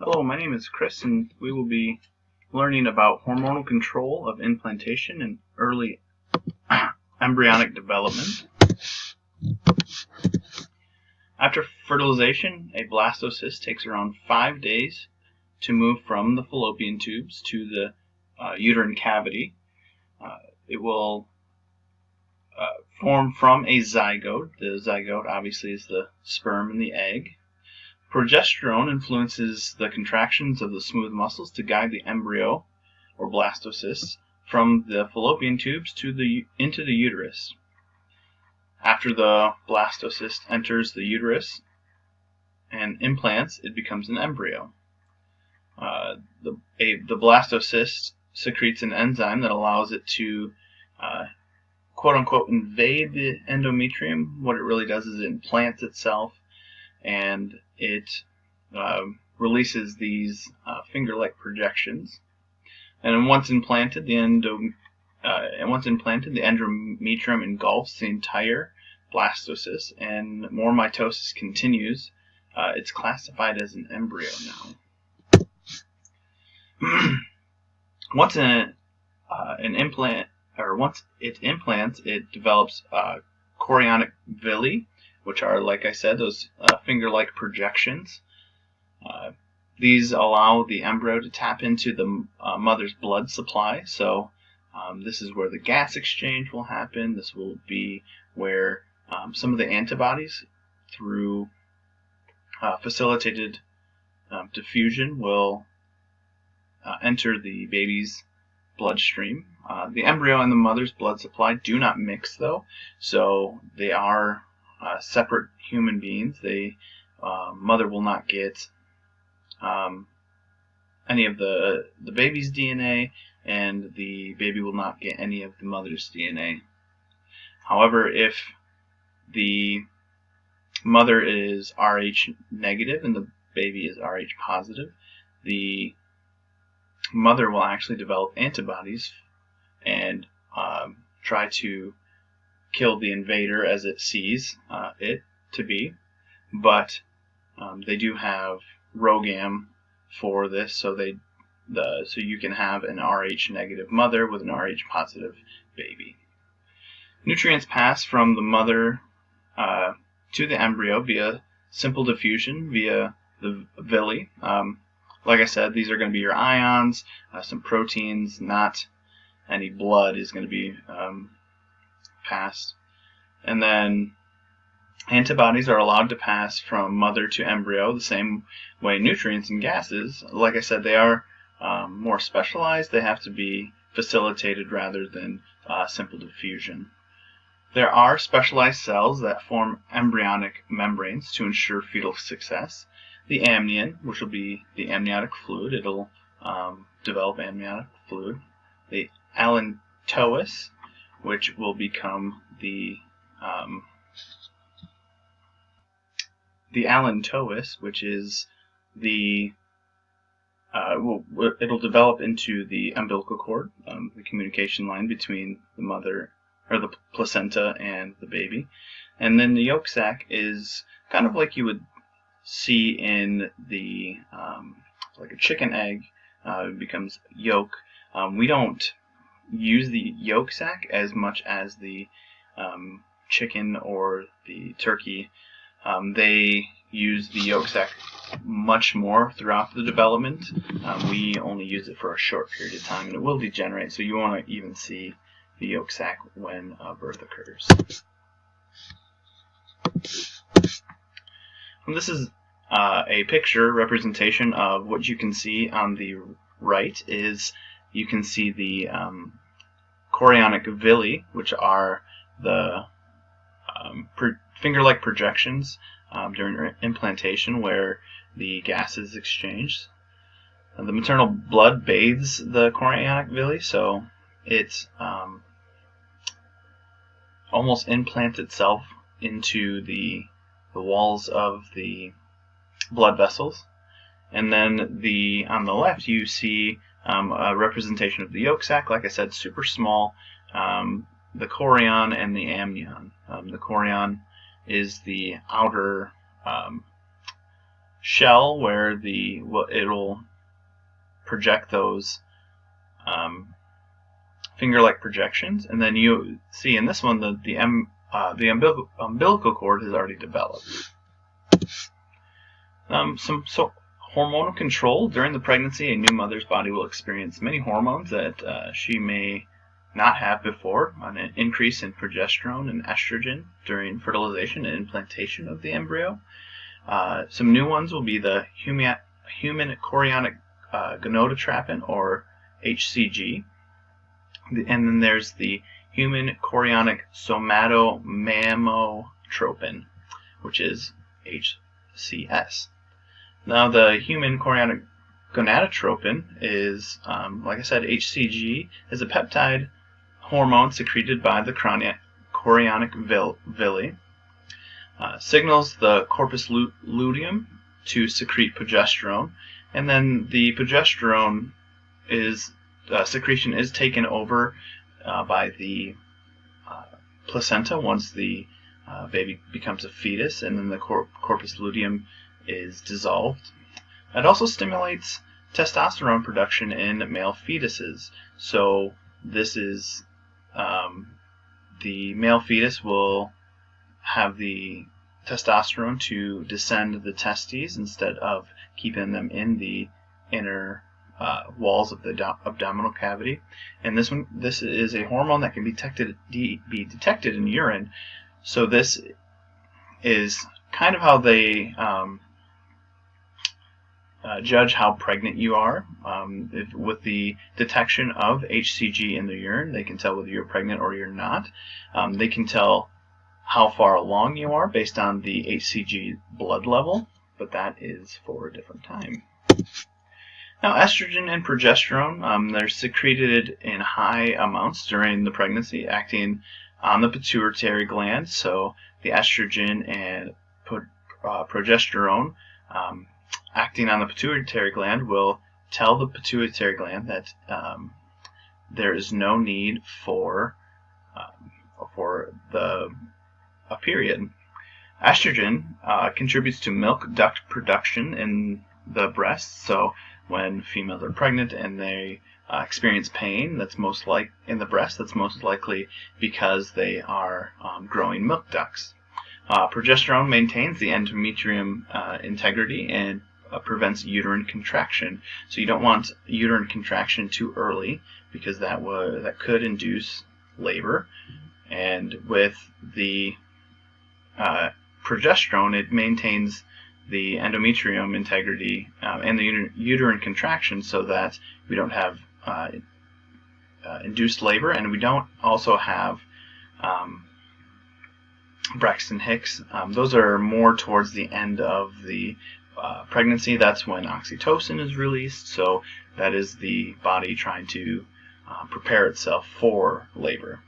Hello, my name is Chris, and we will be learning about hormonal control of implantation and early embryonic development. After fertilization, a blastocyst takes around 5 days to move from the fallopian tubes to the uterine cavity. It will form from a zygote. The zygote obviously is the sperm and the egg. Progesterone influences the contractions of the smooth muscles to guide the embryo, or blastocyst, from the fallopian tubes into the uterus. After the blastocyst enters the uterus and implants, it becomes an embryo. The blastocyst secretes an enzyme that allows it to quote-unquote invade the endometrium. What it really does is it implants itself, and it releases these finger-like projections. And once implanted, the endometrium engulfs the entire blastocyst, and more mitosis continues. It's classified as an embryo now. Once it implants, it develops chorionic villi, which are, like I said, those finger-like projections. These allow the embryo to tap into the mother's blood supply. So this is where the gas exchange will happen. This will be where some of the antibodies, through facilitated diffusion, will enter the baby's bloodstream. The embryo and the mother's blood supply do not mix, though, so they are separate human beings. Mother will not get any of the baby's DNA, and the baby will not get any of the mother's DNA. However, if the mother is Rh negative and the baby is Rh positive, the mother will actually develop antibodies and try to kill the invader as it sees it to be, but they do have RhoGAM for this, so you can have an Rh negative mother with an Rh positive baby. Nutrients pass from the mother to the embryo via simple diffusion via the villi. Like I said, these are going to be your ions, some proteins, not any blood is going to be passed. And then antibodies are allowed to pass from mother to embryo the same way nutrients and gases. Like I said, they are more specialized. They have to be facilitated rather than simple diffusion. There are specialized cells that form embryonic membranes to ensure fetal success. The amnion, which will be the amniotic fluid, it'll develop amniotic fluid. The allantois, which will become the allantois, which is it'll develop into the umbilical cord, the communication line between the mother, or the placenta, and the baby. And then the yolk sac is kind of like you would see in the like a chicken egg. It becomes yolk. We don't use the yolk sac as much as the chicken or the turkey. They use the yolk sac much more throughout the development. We only use it for a short period of time, and it will degenerate, so you won't even see the yolk sac when birth occurs. And this is a picture representation of what you can see on the right. Is you can see the chorionic villi, which are the finger-like projections during implantation where the gas is exchanged. The maternal blood bathes the chorionic villi, so it almost implants itself into the walls of the blood vessels. And then on the left you see a representation of the yolk sac. Like I said, super small. The chorion and the amnion. The chorion is the outer shell where it'll project those finger-like projections, and then you see in this one that the umbilical cord has already developed. So hormonal control during the pregnancy, a new mother's body will experience many hormones that she may not have before, an increase in progesterone and estrogen during fertilization and implantation of the embryo. Some new ones will be the human chorionic gonadotropin, or HCG, and then there's the human chorionic somatomamotropin, which is HCS. Now, the human chorionic gonadotropin is, like I said, HCG is a peptide hormone secreted by the chorionic villi. Signals the corpus luteum to secrete progesterone, and then the progesterone secretion is taken over by the placenta once the baby becomes a fetus, and then the corpus luteum is dissolved. It also stimulates testosterone production in male fetuses. So this is the male fetus will have the testosterone to descend the testes instead of keeping them in the inner walls of the abdominal cavity. And this is a hormone that can be detected in urine. So this is kind of how they judge how pregnant you are. With the detection of HCG in the urine, they can tell whether you're pregnant or you're not. They can tell how far along you are based on the HCG blood level, but that is for a different time. Now, estrogen and progesterone, they're secreted in high amounts during the pregnancy, acting on the pituitary gland. So the estrogen and progesterone acting on the pituitary gland will tell the pituitary gland that there is no need for a period. Estrogen contributes to milk duct production in the breast. So when females are pregnant and they experience pain that's most in the breast, that's most likely because they are growing milk ducts. Progesterone maintains the endometrium integrity and prevents uterine contraction. So you don't want uterine contraction too early, because that could induce labor. And with the progesterone, it maintains the endometrium integrity and the uterine contraction, so that we don't have induced labor, and we don't also have Braxton Hicks. Those are more towards the end of the pregnancy. That's when oxytocin is released, so that is the body trying to prepare itself for labor.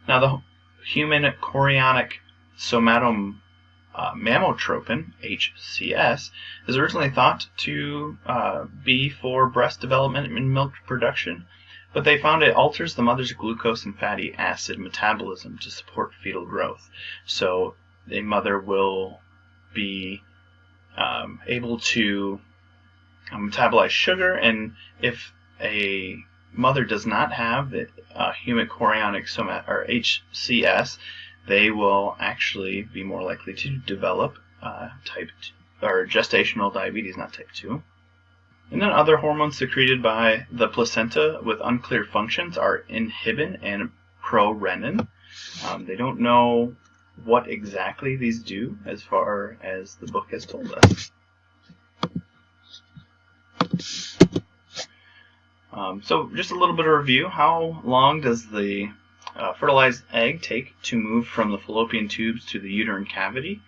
Now, the human chorionic somatomamotropin, HCS, is originally thought to be for breast development and milk production, but they found it alters the mother's glucose and fatty acid metabolism to support fetal growth. So a mother will be able to metabolize sugar, and if a mother does not have the human chorionic or HCS, they will actually be more likely to develop type 2, or gestational diabetes, not type 2. And then other hormones secreted by the placenta with unclear functions are inhibin and prorenin. They don't know what exactly these do, as far as the book has told us. So just a little bit of review. How long does the fertilized egg take to move from the fallopian tubes to the uterine cavity?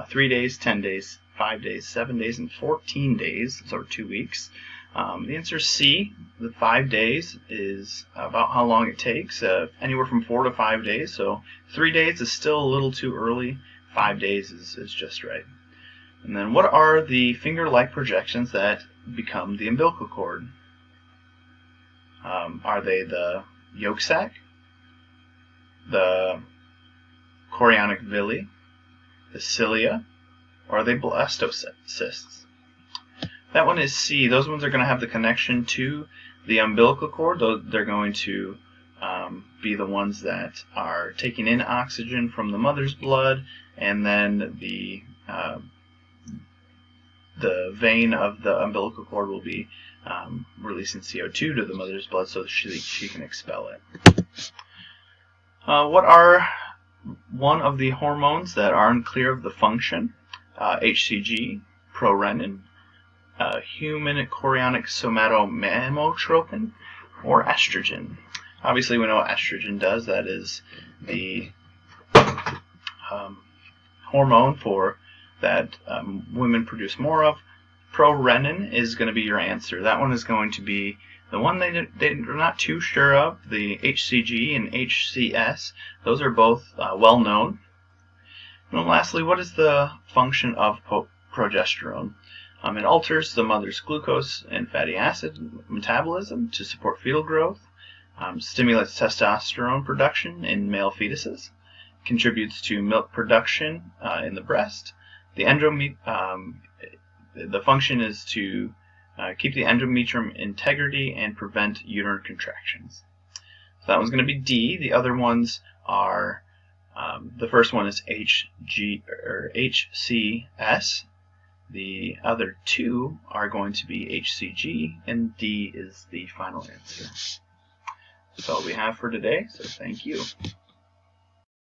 3 days, 10 days, 5 days, 7 days, and 14 days, so 2 weeks. The answer is C. The 5 days is about how long it takes, anywhere from 4 to 5 days. So 3 days is still a little too early. 5 days is just right. And then what are the finger-like projections that become the umbilical cord? Are they the yolk sac, the chorionic villi, the cilia, or are they blastocysts? That one is C. Those ones are going to have the connection to the umbilical cord. They're going to be the ones that are taking in oxygen from the mother's blood, and then the vein of the umbilical cord will be releasing CO2 to the mother's blood so she can expel it. What are one of the hormones that are unclear of the function? HCG, prorenin, human chorionic somatomamotropin, or estrogen. Obviously, we know what estrogen does. That is the hormone that women produce more of. Prorenin is going to be your answer. That one is going to be the one they're not too sure of. The HCG and HCS, those are both well known. And then lastly, what is the function of progesterone? It alters the mother's glucose and fatty acid metabolism to support fetal growth, stimulates testosterone production in male fetuses, contributes to milk production in the breast. The function is to keep the endometrium integrity and prevent uterine contractions. So that one's going to be D. The other ones are, the first one is HCS. The other two are going to be HCG, and D is the final answer. That's all we have for today, so thank you.